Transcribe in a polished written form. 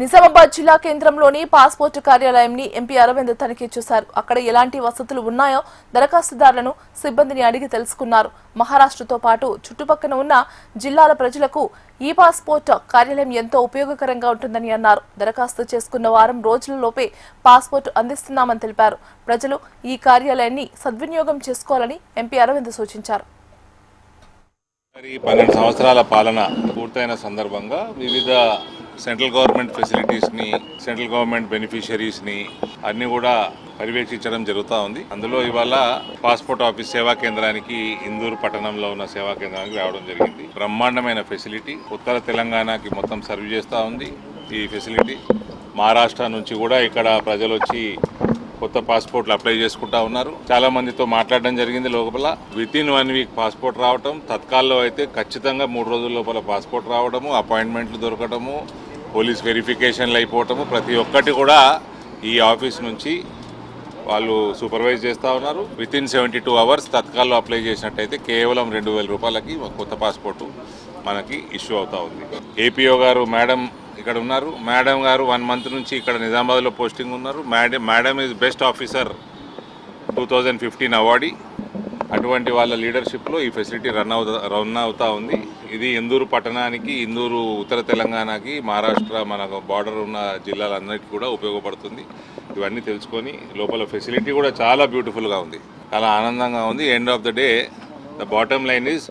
నిజామాబాద్ జిల్లా కేంద్రంలోని passport కార్యాలయంని MP Arvind తనిఖీ చేశారు. అక్కడ ఎలాంటి వసతులు ఉన్నాయో దరఖాస్తుదారులను సిబ్బందిని అడిగి తెలుసుకున్నారు. మహారాష్ట్రతో పాటు చుట్టుపక్కల ఉన్న జిల్లాల ప్రజలకు ఈ పాస్పోర్ట్ కార్యాలయం ఎంతో ఉపయోగకరంగా ఉంటుందని అన్నారు. దరఖాస్తు చేసుకున్న వారం రోజులలోపే పాస్పోర్ట్ అందిస్తున్నామని తెలిపారు. ప్రజలు ఈ కార్యాలయాన్ని సద్వినియోగం చేసుకోవాలని ఎంపీ అరవింద్ సూచించారు. 12 సంవత్సరాల పాలన పూర్తయిన సందర్భంగా వివిధ సెంట్రల్ గవర్నమెంట్ ఫెసిలిటీస్ని, సెంట్రల్ గవర్నమెంట్ బెనిఫిషరీస్ని అన్నీ కూడా పర్యవేక్షించడం జరుగుతూ ఉంది. అందులో ఇవాళ పాస్పోర్ట్ ఆఫీస్ సేవా కేంద్రానికి ఇందూరు పట్టణంలో ఉన్న సేవా కేంద్రానికి రావడం జరిగింది. బ్రహ్మాండమైన ఫెసిలిటీ, ఉత్తర తెలంగాణకి మొత్తం సర్వ్ చేస్తూ ఉంది ఈ ఫెసిలిటీ. మహారాష్ట్ర నుంచి కూడా ఇక్కడ ప్రజలు వచ్చి కొత్త పాస్పోర్ట్లు అప్లై చేసుకుంటా ఉన్నారు. చాలా మందితో మాట్లాడడం జరిగింది. లోపల వితిన్ 1 వీక్ పాస్పోర్ట్ రావటం, తత్కాల్లో అయితే ఖచ్చితంగా 3 రోజుల లోపల పాస్పోర్ట్ రావడము, అపాయింట్మెంట్లు దొరకటము, పోలీస్ వెరిఫికేషన్లు అయిపోవటము, ప్రతి ఒక్కటి కూడా ఈ ఆఫీస్ నుంచి వాళ్ళు సూపర్వైజ్ చేస్తూ ఉన్నారు. వితిన్ 72 అవర్స్ తత్కాల్లో అప్లై చేసినట్టయితే కేవలం 2000 రూపాయలకి కొత్త పాస్పోర్టు మనకి ఇష్యూ అవుతూ ఉంది. ఏపీఓ గారు మేడం ఇక్కడ ఉన్నారు. మేడం గారు 1 మంత్ నుంచి ఇక్కడ నిజామాబాద్లో పోస్టింగ్ ఉన్నారు. Madam is best officer 2015 awardee. అటువంటి వాళ్ళ లీడర్షిప్లో ఈ ఫెసిలిటీ రన్ అవుతూ ఉంది. ఇది ఇందూరు పట్టణానికి, ఇందూరు ఉత్తర తెలంగాణకి, మహారాష్ట్ర మన బార్డర్ ఉన్న జిల్లాలన్నిటికీ కూడా ఉపయోగపడుతుంది. ఇవన్నీ తెలుసుకొని లోపల ఫెసిలిటీ కూడా చాలా బ్యూటిఫుల్గా ఉంది, చాలా ఆనందంగా ఉంది. End of the day the bottom line is